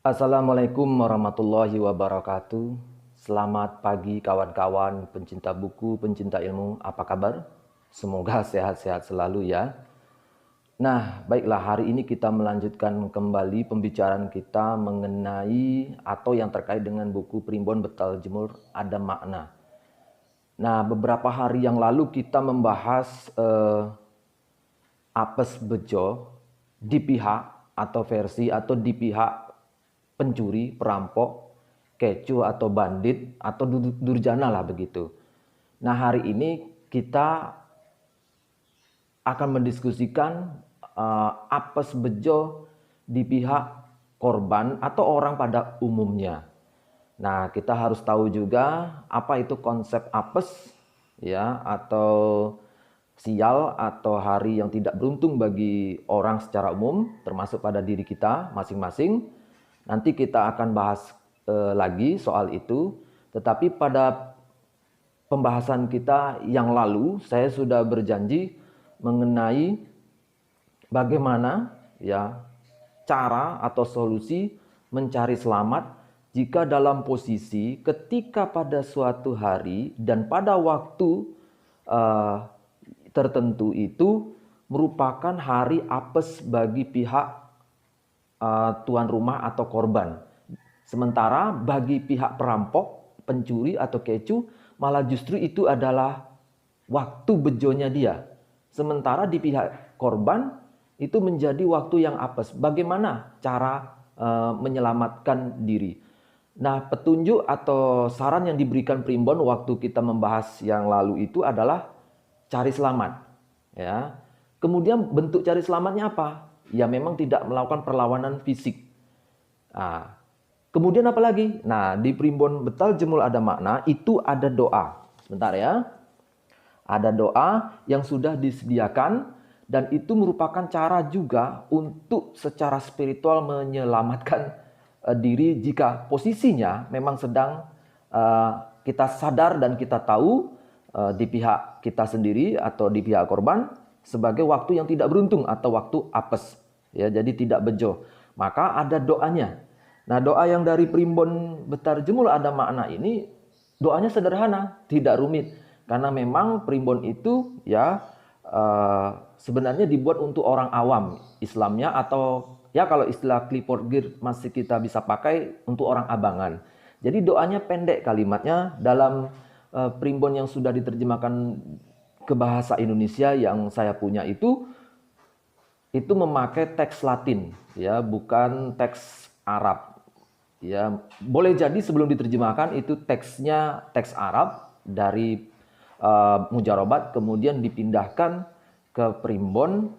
Assalamualaikum warahmatullahi wabarakatuh. Selamat pagi kawan-kawan pencinta buku, pencinta ilmu. Apa kabar? Semoga sehat-sehat selalu ya. Nah, baiklah, hari ini kita melanjutkan kembali pembicaraan kita mengenai atau yang terkait dengan buku Primbon Betal Jemur Ada Makna. Nah, beberapa hari yang lalu kita membahas apes bejo di pihak atau versi atau di pihak pencuri, perampok, kecoh atau bandit atau durjana lah begitu. Nah, hari ini kita akan mendiskusikan apes bejo di pihak korban atau orang pada umumnya. Nah, kita harus tahu juga apa itu konsep apes ya, atau sial atau hari yang tidak beruntung bagi orang secara umum, termasuk pada diri kita masing-masing. Nanti kita akan bahas lagi soal itu. Tetapi pada pembahasan kita yang lalu, saya sudah berjanji mengenai bagaimana ya cara atau solusi mencari selamat jika dalam posisi ketika pada suatu hari dan pada waktu tertentu itu merupakan hari apes bagi pihak tuan rumah atau korban. Sementara bagi pihak perampok, pencuri atau kecoh, malah justru itu adalah waktu bejonya dia. Sementara di pihak korban itu menjadi waktu yang apes. Bagaimana cara menyelamatkan diri? Nah, petunjuk atau saran yang diberikan Primbon waktu kita membahas yang lalu itu adalah cari selamat. Ya. Kemudian bentuk cari selamatnya apa? Ya memang tidak melakukan perlawanan fisik. Nah, kemudian apa lagi? Nah, di Primbon Betal Jemur Ada Makna itu ada doa. Sebentar ya. Ada doa yang sudah disediakan dan itu merupakan cara juga untuk secara spiritual menyelamatkan diri jika posisinya memang sedang kita sadar dan kita tahu di pihak kita sendiri atau di pihak korban sebagai waktu yang tidak beruntung atau waktu apes ya, jadi tidak bejo. Maka ada doanya. Nah, doa yang dari Primbon Betal Jemur Ada Makna ini doanya sederhana, tidak rumit karena memang Primbon itu ya sebenarnya dibuat untuk orang awam Islamnya, atau ya kalau istilah Clifford Geertz masih kita bisa pakai untuk orang abangan. Jadi doanya pendek kalimatnya. Dalam Primbon yang sudah diterjemahkan ke bahasa Indonesia yang saya punya itu memakai teks Latin ya, bukan teks Arab. Ya, boleh jadi sebelum diterjemahkan itu teksnya teks Arab dari Mujarobat, kemudian dipindahkan ke Primbon,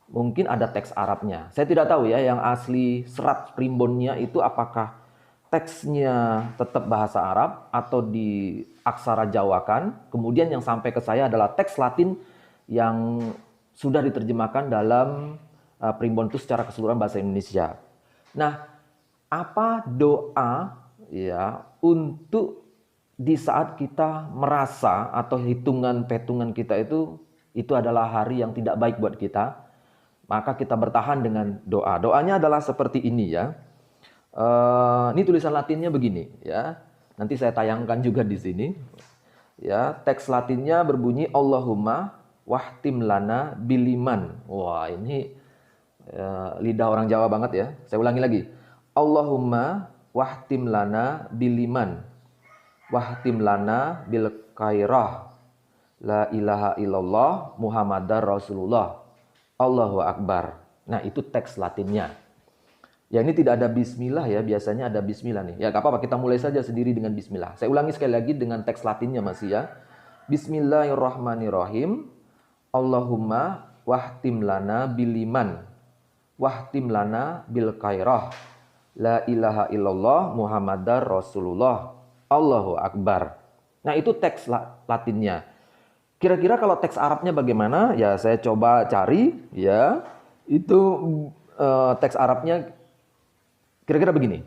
mungkin ada teks Arabnya. Saya tidak tahu ya yang asli serat Primbonnya itu apakah teksnya tetap bahasa Arab atau di aksara Jawakan. Kemudian yang sampai ke saya adalah teks Latin yang sudah diterjemahkan dalam Primbon itu secara keseluruhan bahasa Indonesia. Nah, apa doa ya untuk di saat kita merasa atau hitungan-petungan kita itu adalah hari yang tidak baik buat kita, maka kita bertahan dengan doa. Doanya adalah seperti ini ya. Ini tulisan Latinnya begini ya. Nanti saya tayangkan juga di sini. Ya, teks Latinnya berbunyi Allahumma wahtim lana biliman. Wah, ini lidah orang Jawa banget ya. Saya ulangi lagi. Allahumma wahtim lana biliman. Wahtim lana bil khairah. La ilaha illallah Muhammadar Rasulullah. Allahu Akbar. Nah, itu teks Latinnya. Ya, ini tidak ada bismillah ya, biasanya ada bismillah nih. Ya, gak apa-apa, kita mulai saja sendiri dengan bismillah. Saya ulangi sekali lagi dengan teks Latinnya masih ya. Bismillahirrahmanirrahim. Allahumma wahtim lana biliman. Wahtim lana bil khairah. La ilaha illallah Muhammadar Rasulullah. Allahu Akbar. Nah, itu teks Latinnya. Kira-kira kalau teks Arabnya bagaimana? Ya, saya coba cari ya. Itu teks Arabnya kira-kira begini.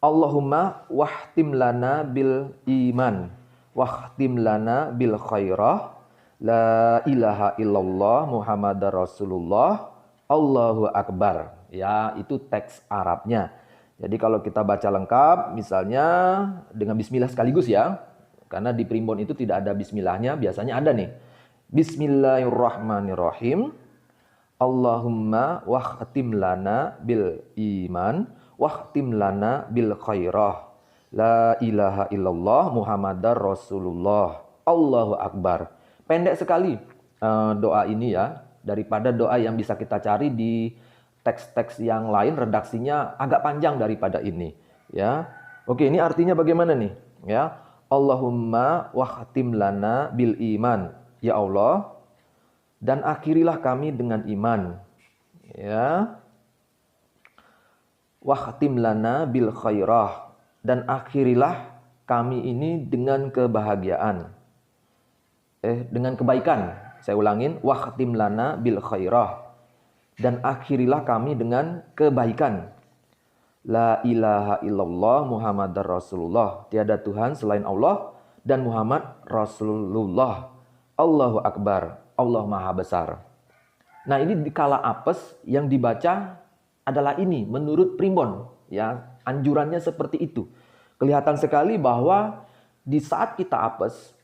Allahumma wahtim lana bil iman. Wahtim lana bil khairah. La ilaha illallah Muhammadar Rasulullah. Allahu Akbar. Ya, itu teks Arabnya. Jadi kalau kita baca lengkap, misalnya dengan bismillah sekaligus ya, karena di primbon itu tidak ada bismillahnya, biasanya ada nih. Bismillahirrahmanirrahim. Allahumma wahtim lana bil iman, wahtim lana bil khairah. La ilaha illallah Muhammadar Rasulullah. Allahu Akbar. Pendek sekali doa ini ya, daripada doa yang bisa kita cari di teks-teks yang lain, redaksinya agak panjang daripada ini. Ya, oke, ini artinya bagaimana nih? Ya, Allahumma wahtim lana bil iman. Ya Allah, dan akhirilah kami dengan iman. Ya. Wahtim lana bil khairah, dan akhirilah kami ini dengan kebahagiaan. Dengan kebaikan. Saya ulangin, wahtim lana bil khairah, dan akhirilah kami dengan kebaikan. La ilaha illallah Muhammadar Rasulullah. Tiada Tuhan selain Allah dan Muhammad Rasulullah. Allahu Akbar. Allah Maha Besar. Nah, ini di kala apes yang dibaca adalah ini menurut primbon, ya, anjurannya seperti itu. Kelihatan sekali bahwa di saat kita apes,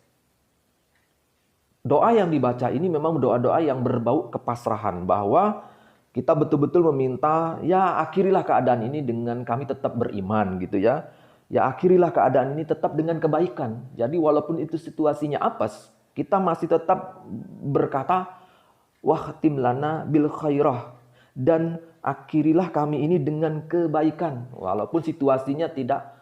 doa yang dibaca ini memang doa-doa yang berbau kepasrahan, bahwa kita betul-betul meminta, ya akhirilah keadaan ini dengan kami tetap beriman gitu ya. Ya akhirilah keadaan ini tetap dengan kebaikan. Jadi walaupun itu situasinya apes, kita masih tetap berkata, wahtim lana bil khairah, dan akhirilah kami ini dengan kebaikan. Walaupun situasinya tidak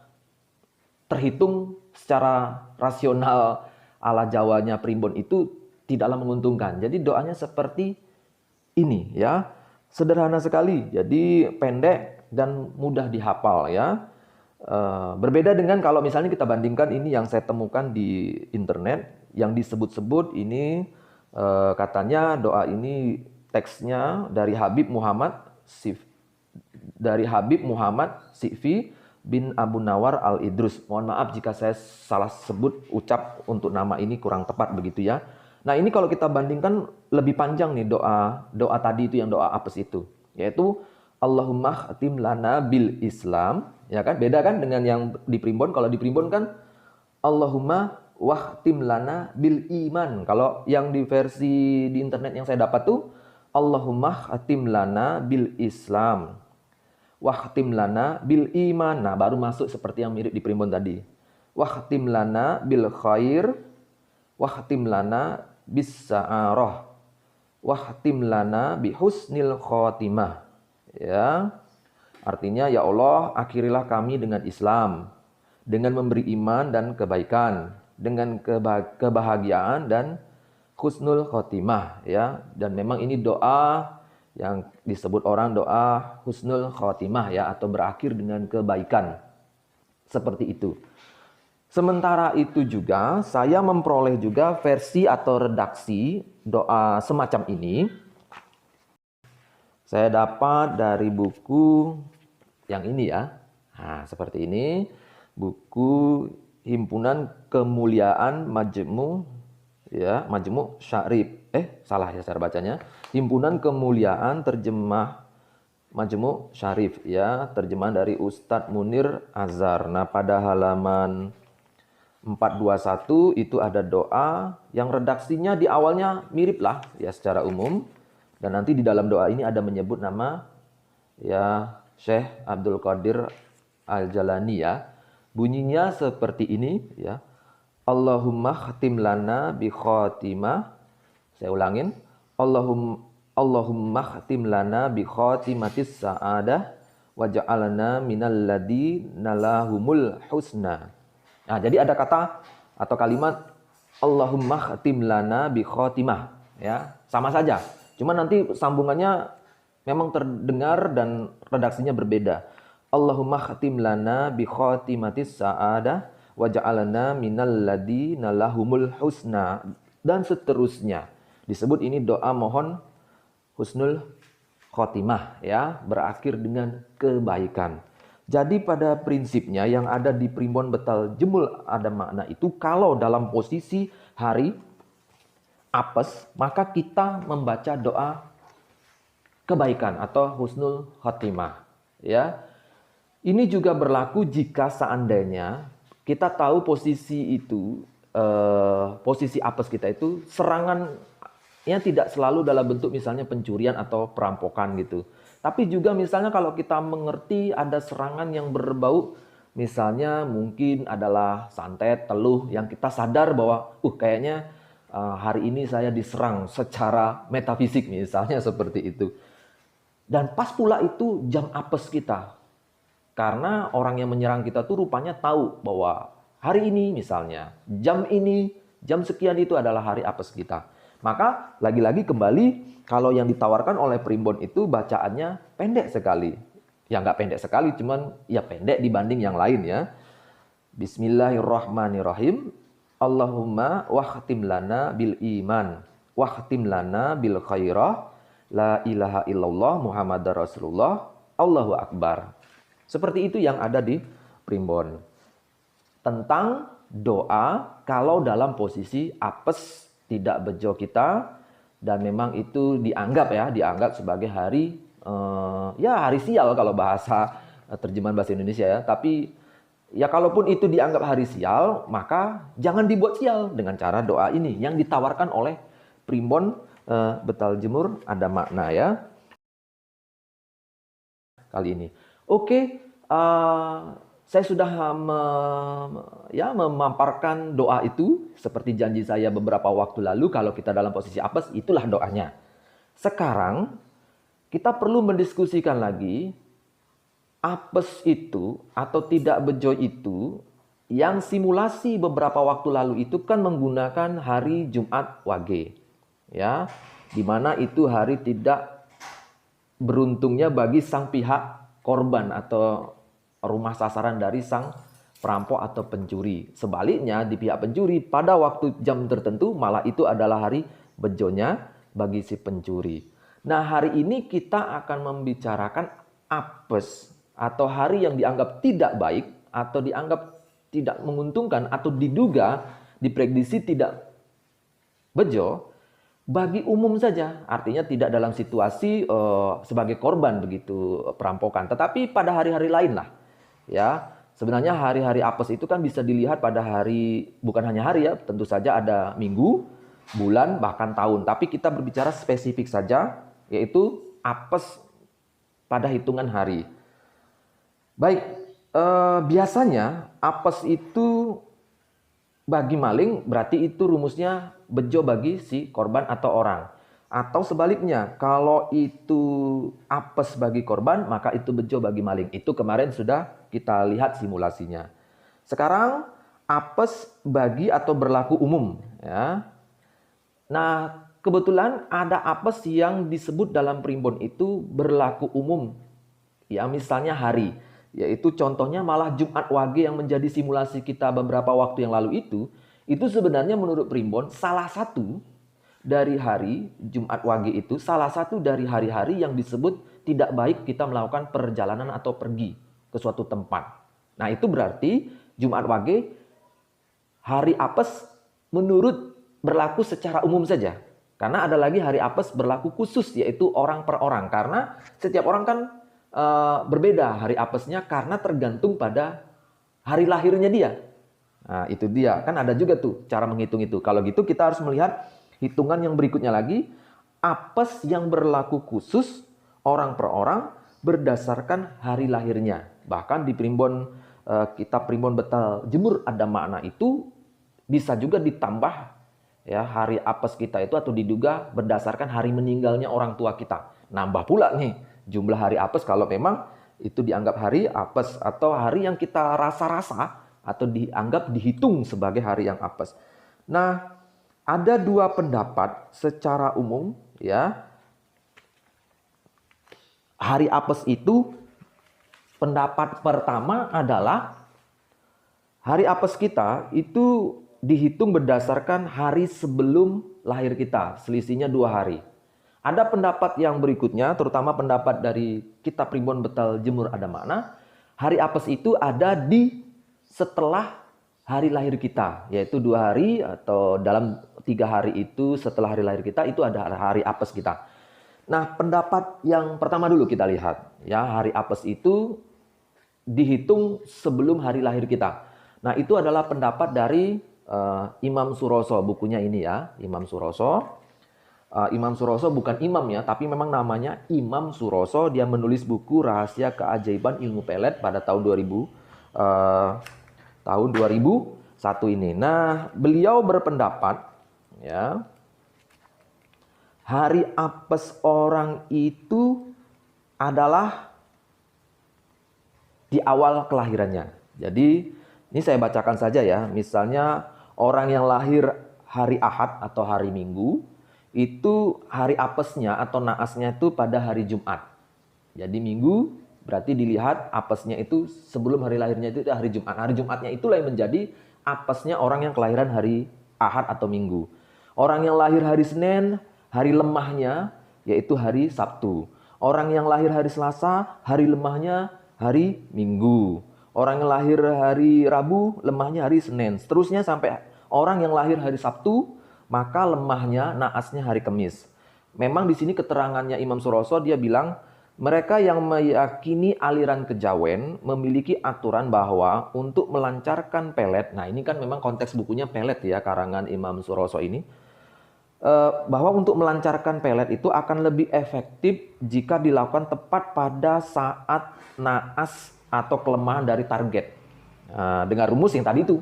terhitung secara rasional ala Jawanya primbon itu tidaklah menguntungkan. Jadi doanya seperti ini ya. Sederhana sekali, jadi pendek dan mudah dihafal ya. Berbeda dengan kalau misalnya kita bandingkan ini yang saya temukan di internet, yang disebut-sebut ini katanya doa ini teksnya dari Habib Muhammad Sifi bin Abu Nawar Al-Idrus. Mohon maaf jika saya salah sebut ucap untuk nama ini kurang tepat begitu ya. Nah, ini kalau kita bandingkan lebih panjang nih doa tadi itu, yang doa apes itu, yaitu Allahumma khatim lana bil Islam, ya kan? Beda kan dengan yang di primbon. Kalau di primbon kan Allahumma wahtim lana bil iman. Kalau yang di versi di internet yang saya dapat tuh Allahumma khatim lana bil Islam, wahtim lana bil iman. Nah, baru masuk seperti yang mirip di primbon tadi. Wahtim lana bil khair, wahtim lana bis sa'arah, wahtim lana bi husnil khotimah. Ya. Artinya, ya Allah, akhirilah kami dengan Islam, dengan memberi iman dan kebaikan, dengan kebahagiaan dan husnul khotimah, ya. Dan memang ini doa yang disebut orang doa husnul khotimah ya, atau berakhir dengan kebaikan. Seperti itu. Sementara itu juga saya memperoleh juga versi atau redaksi doa semacam ini. Saya dapat dari buku yang ini ya. Nah, seperti ini. Buku Himpunan Kemuliaan Majmu' ya, Majmu' Syarif. Salah ya cara bacanya. Himpunan Kemuliaan Terjemah Majmu' Syarif ya, terjemahan dari Ustadz Munir Azhar. Nah, pada halaman 421 itu ada doa yang redaksinya di awalnya mirip lah ya secara umum, dan nanti di dalam doa ini ada menyebut nama ya Syekh Abdul Qadir Al-Jalani ya. Bunyinya seperti ini ya. Allahumma khatim lana bi khatimah. Saya ulangin. Allahumma khatim lana bi khatimatis sa'adah waj'alna minal ladina lahumul husna. Nah, jadi ada kata atau kalimat Allahumma khatim lana bi khatimah ya, sama saja. Cuma nanti sambungannya memang terdengar dan redaksinya berbeda. Allahumma khatim lana bi khatimatis sa'adah waj'alna minal ladina lahumul husna, dan seterusnya. Disebut ini doa mohon husnul khotimah ya, berakhir dengan kebaikan. Jadi pada prinsipnya yang ada di primbon Betal Jemul ada makna itu, kalau dalam posisi hari apes maka kita membaca doa kebaikan atau husnul khotimah ya. Ini juga berlaku jika seandainya kita tahu posisi itu, posisi apes kita itu serangannya tidak selalu dalam bentuk misalnya pencurian atau perampokan gitu. Tapi juga misalnya kalau kita mengerti ada serangan yang berbau, misalnya mungkin adalah santet, teluh, yang kita sadar bahwa, kayaknya hari ini saya diserang secara metafisik misalnya seperti itu. Dan pas pula itu jam apes kita. Karena orang yang menyerang kita tuh rupanya tahu bahwa hari ini misalnya, jam ini, jam sekian itu adalah hari apes kita. Maka lagi-lagi kembali, kalau yang ditawarkan oleh primbon itu bacaannya pendek sekali. Ya nggak pendek sekali, cuman ya pendek dibanding yang lain ya. Bismillahirrahmanirrahim. Allahumma wahtim lana bil iman, wahtim lana bil khairah, la ilaha illallah Muhammadar Rasulullah, Allahu Akbar. Seperti itu yang ada di primbon. Tentang doa kalau dalam posisi apes tidak bejo kita, dan memang itu dianggap sebagai hari hari sial kalau bahasa terjemahan bahasa Indonesia ya. Tapi ya kalaupun itu dianggap hari sial, maka jangan dibuat sial dengan cara doa ini yang ditawarkan oleh primbon Betal Jemur Ada Makna ya. Kali ini. Oke, saya sudah memaparkan doa itu seperti janji saya beberapa waktu lalu. Kalau kita dalam posisi apes, itulah doanya. Sekarang kita perlu mendiskusikan lagi apes itu atau tidak bejo itu yang simulasi beberapa waktu lalu itu kan menggunakan hari Jumat Wage, ya, dimana itu hari tidak beruntungnya bagi sang pihak korban atau rumah sasaran dari sang perampok atau pencuri. Sebaliknya di pihak pencuri pada waktu jam tertentu malah itu adalah hari bejonya bagi si pencuri. Nah, hari ini kita akan membicarakan apes atau hari yang dianggap tidak baik atau dianggap tidak menguntungkan atau diduga diprediksi tidak bejo bagi umum saja, artinya tidak dalam situasi sebagai korban begitu perampokan, tetapi pada hari-hari lain lah. Ya, sebenarnya hari-hari apes itu kan bisa dilihat pada hari, bukan hanya hari ya, tentu saja ada minggu, bulan, bahkan tahun. Tapi kita berbicara spesifik saja, yaitu apes pada hitungan hari. Baik, biasanya apes itu bagi maling berarti itu rumusnya bejo bagi si korban atau orang. Atau sebaliknya, kalau itu apes bagi korban, maka itu bejo bagi maling. Itu kemarin sudah kita lihat simulasinya. Sekarang apes bagi atau berlaku umum. Ya. Nah, kebetulan ada apes yang disebut dalam primbon itu berlaku umum. Ya, misalnya hari. Yaitu contohnya malah Jumat Wage yang menjadi simulasi kita beberapa waktu yang lalu itu sebenarnya menurut primbon salah satu dari hari Jumat Wage itu, salah satu dari hari-hari yang disebut tidak baik kita melakukan perjalanan atau pergi ke suatu tempat. Nah, itu berarti Jumat Wage hari apes menurut berlaku secara umum saja. Karena ada lagi hari apes berlaku khusus, yaitu orang per orang. Karena setiap orang kan berbeda hari apesnya karena tergantung pada hari lahirnya dia. Nah, itu dia. Kan ada juga tuh cara menghitung itu. Kalau gitu kita harus melihat hitungan yang berikutnya lagi. Apes yang berlaku khusus orang per orang berdasarkan hari lahirnya. Bahkan di primbon kitab Primbon Betal Jemur Ada Makna itu bisa juga ditambah ya hari apes kita itu atau diduga berdasarkan hari meninggalnya orang tua kita. Nambah pula nih jumlah hari apes kalau memang itu dianggap hari apes atau hari yang kita rasa-rasa atau dianggap dihitung sebagai hari yang apes. Nah, ada dua pendapat secara umum ya. Hari apes itu pendapat pertama adalah hari apes kita itu dihitung berdasarkan hari sebelum lahir kita, selisihnya 2 hari. Ada pendapat yang berikutnya, terutama pendapat dari kitab Primbon Betal Jemur Ada Makna, hari apes itu ada di setelah hari lahir kita, yaitu 2 hari atau dalam 3 hari itu setelah hari lahir kita itu ada hari apes kita. Nah, pendapat yang pertama dulu kita lihat, ya hari apes itu dihitung sebelum hari lahir kita. Nah, itu adalah pendapat dari Imam Suroso, bukunya ini ya, Imam Suroso. Imam Suroso bukan imam ya, tapi memang namanya Imam Suroso. Dia menulis buku Rahasia Keajaiban Ilmu Pelet pada tahun 2001 ini. Nah, beliau berpendapat ya, hari apes orang itu adalah di awal kelahirannya. Jadi, ini saya bacakan saja ya. Misalnya orang yang lahir hari Ahad atau hari Minggu, itu hari apesnya atau naasnya itu pada hari Jumat. Jadi Minggu berarti dilihat apesnya itu sebelum hari lahirnya itu hari Jumat. Hari Jumatnya itulah yang menjadi apesnya orang yang kelahiran hari Ahad atau Minggu. Orang yang lahir hari Senin, hari lemahnya yaitu hari Sabtu. Orang yang lahir hari Selasa, hari lemahnya hari Minggu. Orang yang lahir hari Rabu, lemahnya hari Senin. Seterusnya sampai orang yang lahir hari Sabtu, maka lemahnya, naasnya hari Kamis. Memang di sini keterangannya Imam Suroso, dia bilang mereka yang meyakini aliran kejawen memiliki aturan bahwa untuk melancarkan pelet, nah ini kan memang konteks bukunya pelet ya, karangan Imam Suroso ini, bahwa untuk melancarkan pelet itu akan lebih efektif jika dilakukan tepat pada saat naas atau kelemahan dari target. Nah, dengan rumus yang tadi itu.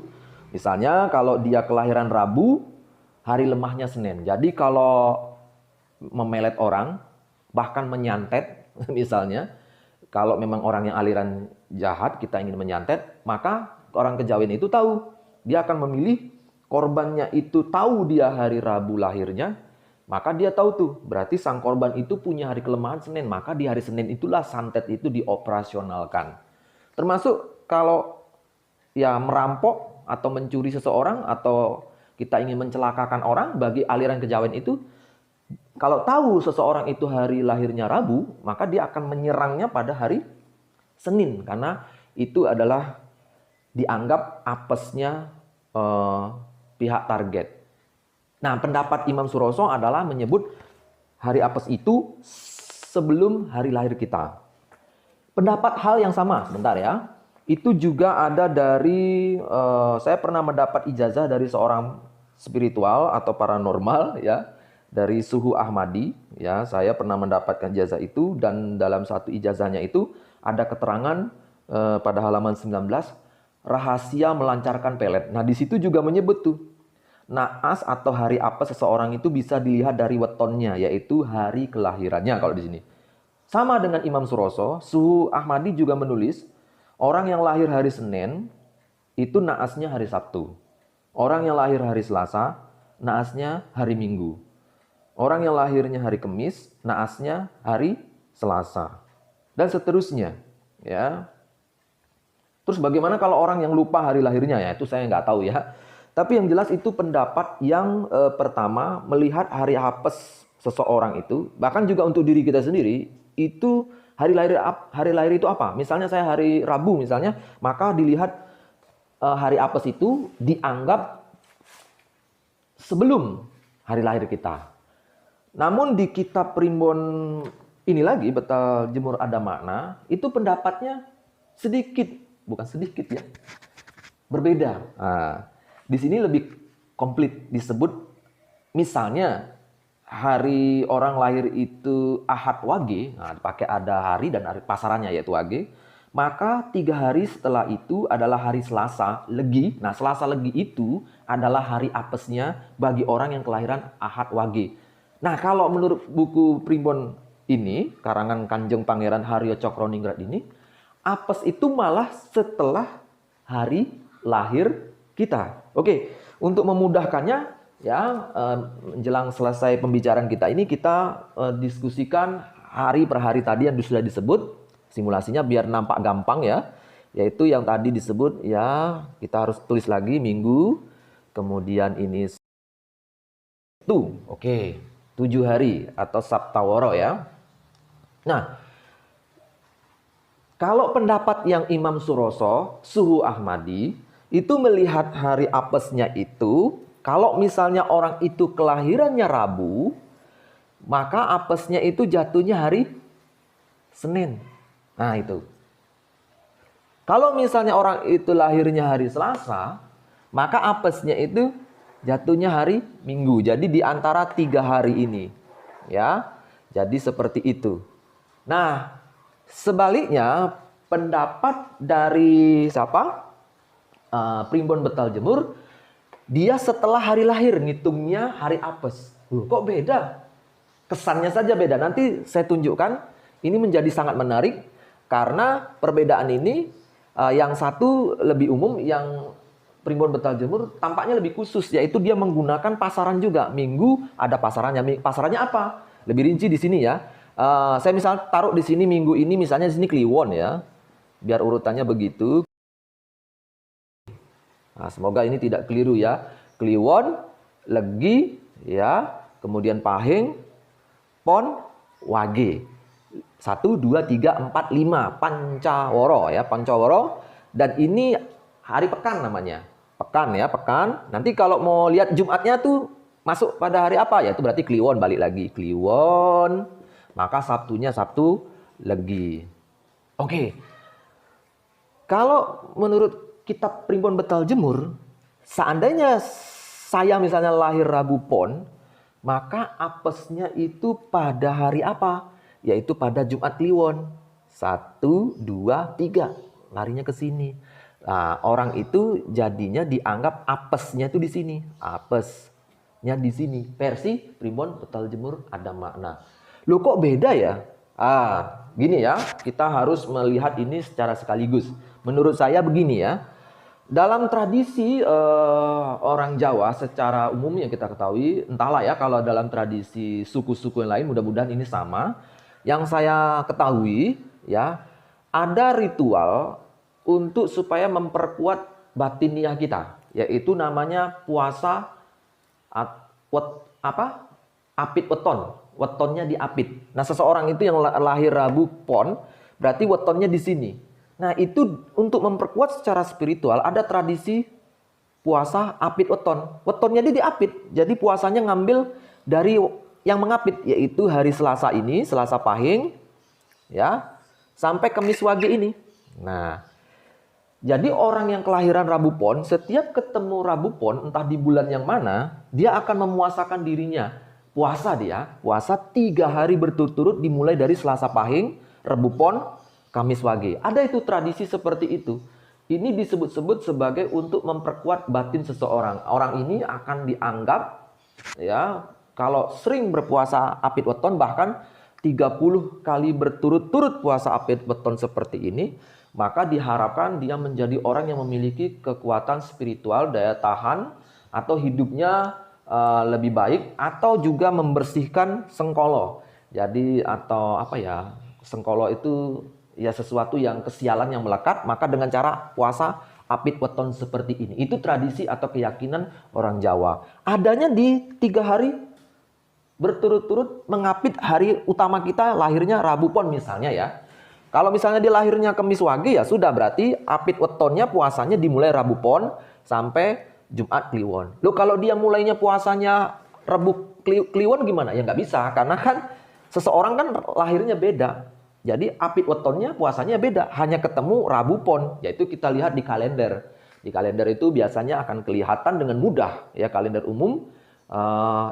Misalnya kalau dia kelahiran Rabu, hari lemahnya Senin. Jadi kalau memelet orang, bahkan menyantet, misalnya, kalau memang orang yang aliran jahat, kita ingin menyantet, maka orang kejawen itu tahu. Dia akan memilih korbannya itu tahu dia hari Rabu lahirnya, maka dia tahu tuh. Berarti sang korban itu punya hari kelemahan Senin, maka di hari Senin itulah santet itu dioperasionalkan. Termasuk kalau ya merampok atau mencuri seseorang atau kita ingin mencelakakan orang, bagi aliran kejawen itu, kalau tahu seseorang itu hari lahirnya Rabu, maka dia akan menyerangnya pada hari Senin. Karena itu adalah dianggap apesnya pihak target. Nah, pendapat Imam Suroso adalah menyebut hari apes itu sebelum hari lahir kita. Pendapat hal yang sama, sebentar ya. Itu juga ada dari, saya pernah mendapat ijazah dari seorang spiritual atau paranormal ya, dari Suhu Ahmadi ya. Saya pernah mendapatkan ijazah itu, dan dalam satu ijazahnya itu ada keterangan pada halaman 19 rahasia melancarkan pelet. Nah, di situ juga menyebut tuh naas atau hari apes seseorang itu bisa dilihat dari wetonnya, yaitu hari kelahirannya kalau di sini. Sama dengan Imam Suroso, Suhu Ahmadi juga menulis orang yang lahir hari Senin itu naasnya hari Sabtu. Orang yang lahir hari Selasa, naasnya hari Minggu. Orang yang lahirnya hari Kamis, naasnya hari Selasa. Dan seterusnya. Ya. Terus bagaimana kalau orang yang lupa hari lahirnya? Ya, itu saya nggak tahu ya. Tapi yang jelas itu pendapat yang pertama, melihat hari apes seseorang itu, bahkan juga untuk diri kita sendiri, itu hari lahir itu apa? Misalnya saya hari Rabu misalnya, maka dilihat hari apes itu dianggap sebelum hari lahir kita. Namun di kitab Primbon ini lagi, Betal Jemur Ada Makna, itu pendapatnya sedikit, bukan sedikit ya, berbeda. Nah, di sini lebih komplit disebut, misalnya hari orang lahir itu Ahad Wage, nah pakai ada hari dan hari pasarannya yaitu Wage. Maka 3 hari setelah itu adalah hari Selasa Legi. Nah, Selasa Legi itu adalah hari apesnya bagi orang yang kelahiran Ahad Wage. Nah, kalau menurut buku Primbon ini, karangan Kanjeng Pangeran Haryo Cokroningrat ini, apes itu malah setelah hari lahir kita. Oke, untuk memudahkannya, ya, menjelang selesai pembicaraan kita ini, kita diskusikan hari per hari tadi yang sudah disebut. Simulasinya biar nampak gampang ya, yaitu yang tadi disebut ya, kita harus tulis lagi minggu, kemudian ini itu, oke, 7 hari atau Saptaworo ya. Nah, kalau pendapat yang Imam Suroso, Suhu Ahmadi, itu melihat hari apesnya itu, kalau misalnya orang itu kelahirannya Rabu, maka apesnya itu jatuhnya hari Senin. Nah itu. Kalau misalnya orang itu lahirnya hari Selasa, maka apesnya itu jatuhnya hari Minggu. Jadi di antara 3 hari ini. Ya. Jadi seperti itu. Nah, sebaliknya pendapat dari siapa? Primbon Betal Jemur, dia setelah hari lahir ngitungnya hari apes. Kok beda? Kesannya saja beda. Nanti saya tunjukkan. Ini menjadi sangat menarik karena perbedaan ini yang satu lebih umum, yang Primbon Betal Jemur tampaknya lebih khusus, yaitu dia menggunakan pasaran juga. Minggu ada pasarannya. Pasarannya apa? Lebih rinci di sini ya. Saya misal taruh di sini minggu ini, misalnya di sini Kliwon ya. Biar urutannya begitu. Nah, semoga ini tidak keliru ya. Kliwon, Legi ya, kemudian Pahing, Pon, Wage. 1, 2, 3, 4, 5 Pancaworo ya, Pancaworo. Dan ini hari pekan namanya. Pekan ya, pekan. Nanti kalau mau lihat Jumatnya tuh masuk pada hari apa ya? Itu berarti Kliwon, balik lagi Kliwon. Maka Sabtunya Sabtu Legi. Oke. Kalau menurut kitab Primbon Betal Jemur, seandainya saya misalnya lahir Rabu Pon, maka apesnya itu pada hari apa? Yaitu pada Jumat Kliwon. 1, 2, 3. Larinya ke sini. Nah, orang itu jadinya dianggap apesnya itu di sini. Apesnya di sini. Versi Primbon Betal Jemur ada makna. Loh kok beda ya? Gini ya. Kita harus melihat ini secara sekaligus. Menurut saya begini ya. Dalam tradisi orang Jawa secara umum yang kita ketahui, entahlah ya kalau dalam tradisi suku-suku yang lain, mudah-mudahan ini sama. Yang saya ketahui ya, ada ritual untuk supaya memperkuat batiniah kita, yaitu namanya puasa apit weton. Wetonnya diapit. Nah, seseorang itu yang lahir Rabu Pon, berarti wetonnya di sini. Nah, itu untuk memperkuat secara spiritual ada tradisi puasa apit weton. Wetonnya dia diapit. Jadi puasanya ngambil dari yang mengapit, yaitu hari Selasa ini, Selasa Pahing ya, sampai Kamis Wage ini. Nah, jadi orang yang kelahiran Rabu Pon, setiap ketemu Rabu Pon, entah di bulan yang mana, dia akan memuasakan dirinya. Puasa 3 hari berturut-turut dimulai dari Selasa Pahing, Rabu Pon, Kamis Wage. Ada itu tradisi seperti itu. Ini disebut-sebut sebagai untuk memperkuat batin seseorang. Orang ini akan dianggap ya, kalau sering berpuasa apit weton, bahkan 30 kali berturut-turut puasa apit weton seperti ini, maka diharapkan dia menjadi orang yang memiliki kekuatan spiritual, daya tahan, atau hidupnya lebih baik, atau juga membersihkan sengkolo. Jadi atau apa ya, sengkolo itu ya sesuatu yang kesialan yang melekat, maka dengan cara puasa apit weton seperti ini. Itu tradisi atau keyakinan orang Jawa. Adanya di 3 hari berturut-turut mengapit hari utama kita, lahirnya Rabu Pon misalnya ya. Kalau misalnya dia lahirnya Kamis Wage, ya sudah, berarti apit wetonnya puasanya dimulai Rabu Pon sampai Jumat Kliwon. Loh, kalau dia mulainya puasanya Rabu Kliwon gimana? Ya nggak bisa, karena kan seseorang kan lahirnya beda. Jadi apit wetonnya puasanya beda, hanya ketemu Rabu Pon, yaitu kita lihat di kalender. Di kalender itu biasanya akan kelihatan dengan mudah ya, kalender umum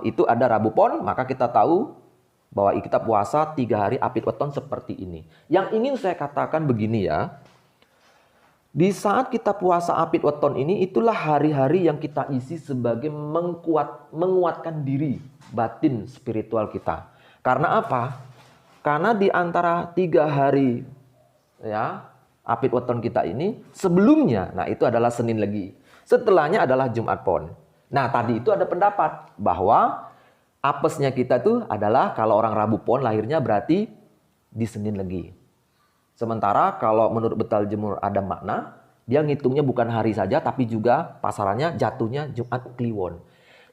itu ada Rabu Pon, maka kita tahu bahwa kita puasa 3 hari apit weton seperti ini. Yang ingin saya katakan begini ya, di saat kita puasa apit weton ini, itulah hari-hari yang kita isi sebagai menguatkan diri batin spiritual kita. Karena apa? Karena di antara 3 hari ya apit weton kita ini, sebelumnya, nah itu adalah Senin Legi, setelahnya adalah Jumat Pon. Nah, tadi itu ada pendapat bahwa apesnya kita tuh adalah kalau orang Rabu Pon lahirnya berarti di Senin Legi. Sementara kalau menurut Betal Jemur ada makna, dia ngitungnya bukan hari saja tapi juga pasarannya jatuhnya Jumat Kliwon.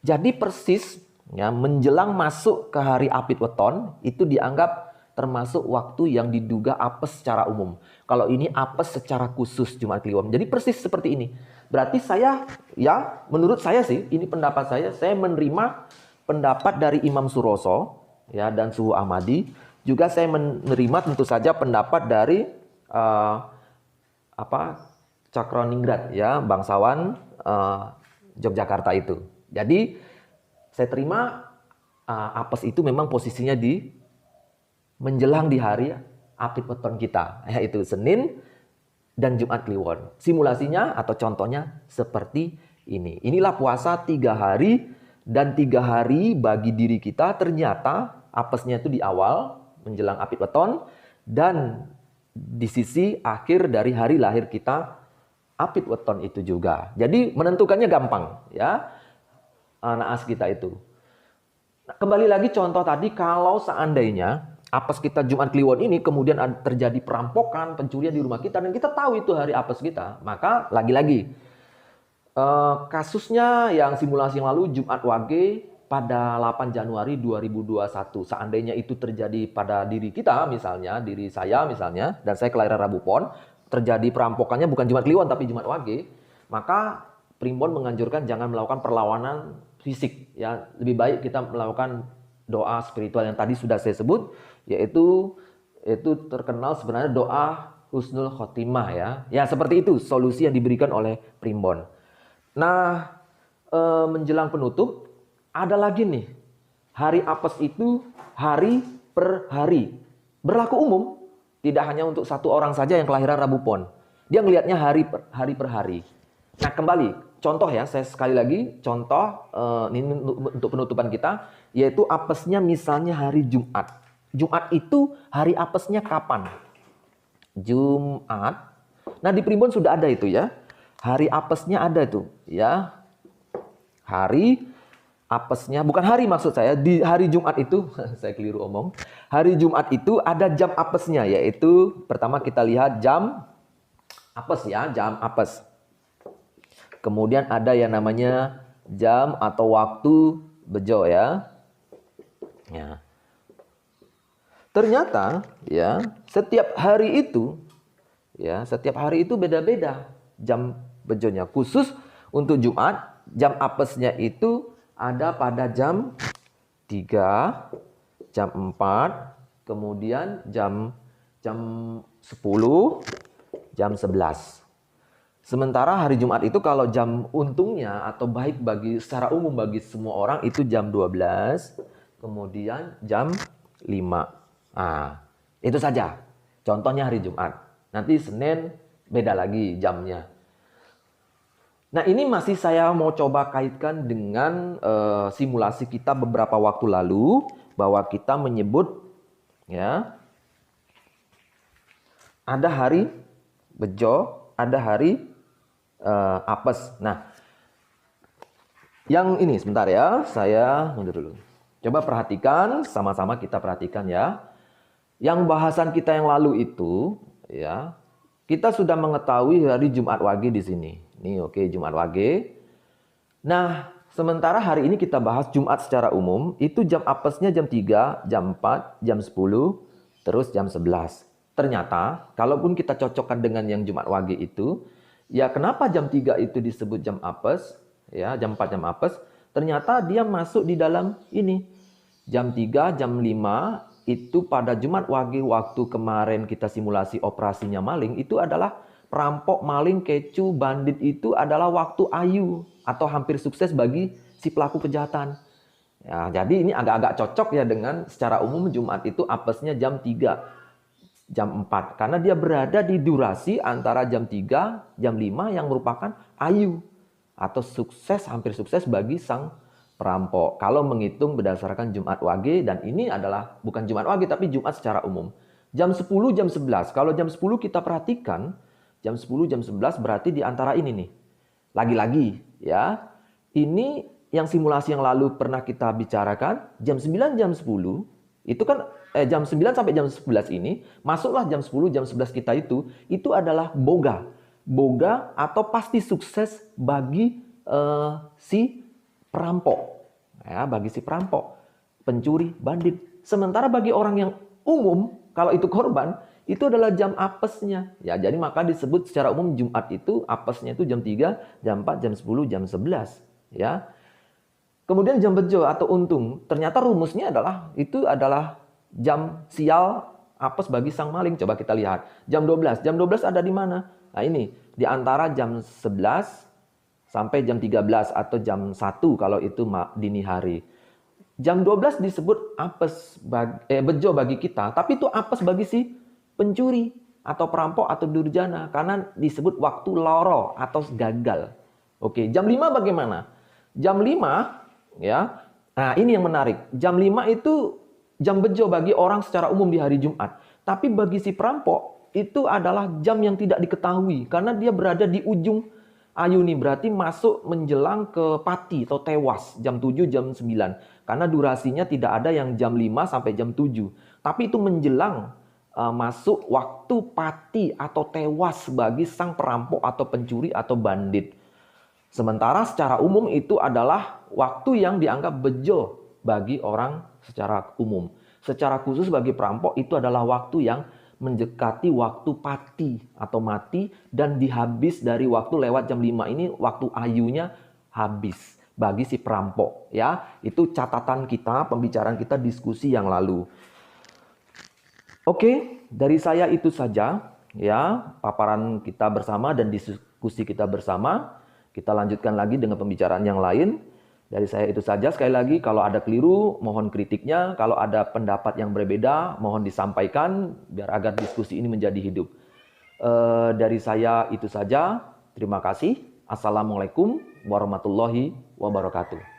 Jadi persis ya, menjelang masuk ke hari apit weton itu dianggap termasuk waktu yang diduga apes secara umum. Kalau ini apes secara khusus Jumat Kliwon. Jadi persis seperti ini. Berarti saya, ya menurut saya sih, ini pendapat saya menerima pendapat dari Imam Suroso ya, dan Suhu Ahmadi. Juga saya menerima tentu saja pendapat dari Cakraningrat ya, bangsawan Yogyakarta itu. Jadi saya terima apes itu memang posisinya di menjelang di hari apit weton kita, yaitu Senin dan Jumat Kliwon. Simulasinya atau contohnya seperti ini. Inilah puasa 3 hari dan 3 hari bagi diri kita ternyata apesnya itu di awal menjelang apit weton dan di sisi akhir dari hari lahir kita apit weton itu juga. Jadi menentukannya gampang ya. Naas kita itu. Nah, kembali lagi contoh tadi, kalau seandainya apes kita Jumat Kliwon ini kemudian terjadi perampokan, pencurian di rumah kita dan kita tahu itu hari apes kita, maka lagi-lagi kasusnya yang simulasi yang lalu Jumat Wage pada 8 Januari 2021. Seandainya itu terjadi pada diri kita misalnya, diri saya misalnya, dan saya kelahiran Rabu Pon, terjadi perampokannya bukan Jumat Kliwon tapi Jumat Wage, maka Primbon menganjurkan jangan melakukan perlawanan fisik ya. Lebih baik kita melakukan doa spiritual yang tadi sudah saya sebut, yaitu terkenal sebenarnya doa husnul khotimah ya. Ya seperti itu solusi yang diberikan oleh Primbon. Nah, menjelang penutup ada lagi nih. Hari apes itu hari per hari. Berlaku umum, tidak hanya untuk satu orang saja yang kelahiran Rabu Pon. Dia ngelihatnya hari per hari. Nah, kembali contoh ya, saya sekali lagi contoh ini untuk penutupan kita, yaitu apesnya misalnya hari Jumat. Jumat itu hari apesnya kapan? Jumat. Nah, di Primbon sudah ada itu ya. Hari apesnya ada itu ya. Hari apesnya, bukan hari maksud saya, di hari Jumat itu, saya keliru omong. Hari Jumat itu ada jam apesnya, yaitu pertama kita lihat jam apes ya, jam apes. Kemudian ada yang namanya jam atau waktu bejo ya. Ya. Ternyata ya, setiap hari itu beda-beda jam bejonya. Khusus untuk Jumat, jam apesnya itu ada pada jam 3, jam 4, kemudian jam 10, jam 11. Sementara hari Jumat itu kalau jam untungnya atau baik secara umum bagi semua orang itu jam 12, kemudian jam 5. Nah, itu saja. Contohnya hari Jumat. Nanti Senin beda lagi jamnya. Nah, ini masih saya mau coba kaitkan dengan simulasi kita beberapa waktu lalu bahwa kita menyebut ya ada hari bejo, ada hari apes. Nah, yang ini sebentar ya, saya mundur dulu. Coba perhatikan, sama-sama kita perhatikan ya. Yang bahasan kita yang lalu itu, ya, kita sudah mengetahui hari Jumat Wage di sini. Nih, oke, Jumat Wage. Nah, sementara hari ini kita bahas Jumat secara umum, itu jam apesnya jam 3, jam 4, jam 10, terus jam 11. Ternyata, kalaupun kita cocokkan dengan yang Jumat Wage itu, ya kenapa jam 3 itu disebut jam apes, ya, jam 4 jam apes, ternyata dia masuk di dalam ini. Jam 3, jam 5 itu pada Jumat Wage waktu kemarin kita simulasi operasinya maling, itu adalah perampok, maling, kecu, bandit itu adalah waktu ayu atau hampir sukses bagi si pelaku kejahatan. Ya, jadi ini agak-agak cocok ya dengan secara umum Jumat itu apesnya jam 3. Jam 4 karena dia berada di durasi antara jam 3, jam 5 yang merupakan ayu atau sukses, hampir sukses bagi sang perampok. Kalau menghitung berdasarkan Jumat Wage, dan ini adalah bukan Jumat Wage tapi Jumat secara umum. Jam 10, jam 11. Kalau jam 10 kita perhatikan, jam 10, jam 11 berarti di antara ini nih. Lagi-lagi ya. Ini yang simulasi yang lalu pernah kita bicarakan, jam 9, jam 10 itu kan jam 9 sampai jam 11 ini, masuklah jam 10, jam 11 kita itu adalah boga. Boga atau pasti sukses bagi si perampok. Ya, bagi si perampok, pencuri, bandit. Sementara bagi orang yang umum, kalau itu korban, itu adalah jam apesnya. Ya, jadi maka disebut secara umum Jumat itu apesnya itu jam 3, jam 4, jam 10, jam 11. Ya. Kemudian jam bejo atau untung, ternyata rumusnya adalah jam sial apes bagi sang maling. Coba kita lihat. Jam 12. Jam 12 ada di mana? Nah ini, di antara jam 11 sampai jam 13 atau jam 1 kalau itu dini hari. Jam 12 disebut apes bejo bagi kita, tapi itu apes bagi si pencuri atau perampok atau durjana karena disebut waktu loro atau gagal. Oke, jam 5 bagaimana? Jam 5 ya. Nah, ini yang menarik. Jam 5 itu jam bejo bagi orang secara umum di hari Jumat. Tapi bagi si perampok itu adalah jam yang tidak diketahui karena dia berada di ujung ayuni, berarti masuk menjelang ke pati atau tewas jam 7 jam 9. Karena durasinya tidak ada yang jam 5 sampai jam 7. Tapi itu menjelang masuk waktu pati atau tewas bagi sang perampok atau pencuri atau bandit. Sementara secara umum itu adalah waktu yang dianggap bejo bagi orang secara umum. Secara khusus bagi perampok itu adalah waktu yang mendekati waktu pati atau mati dan dihabis dari waktu lewat jam 5 ini waktu ayunya habis bagi si perampok ya. Itu catatan kita, pembicaraan kita diskusi yang lalu. Oke, dari saya itu saja ya paparan kita bersama dan diskusi kita bersama. Kita lanjutkan lagi dengan pembicaraan yang lain. Dari saya itu saja. Sekali lagi, kalau ada keliru, mohon kritiknya. Kalau ada pendapat yang berbeda, mohon disampaikan biar agar diskusi ini menjadi hidup. Dari saya itu saja. Terima kasih. Assalamualaikum warahmatullahi wabarakatuh.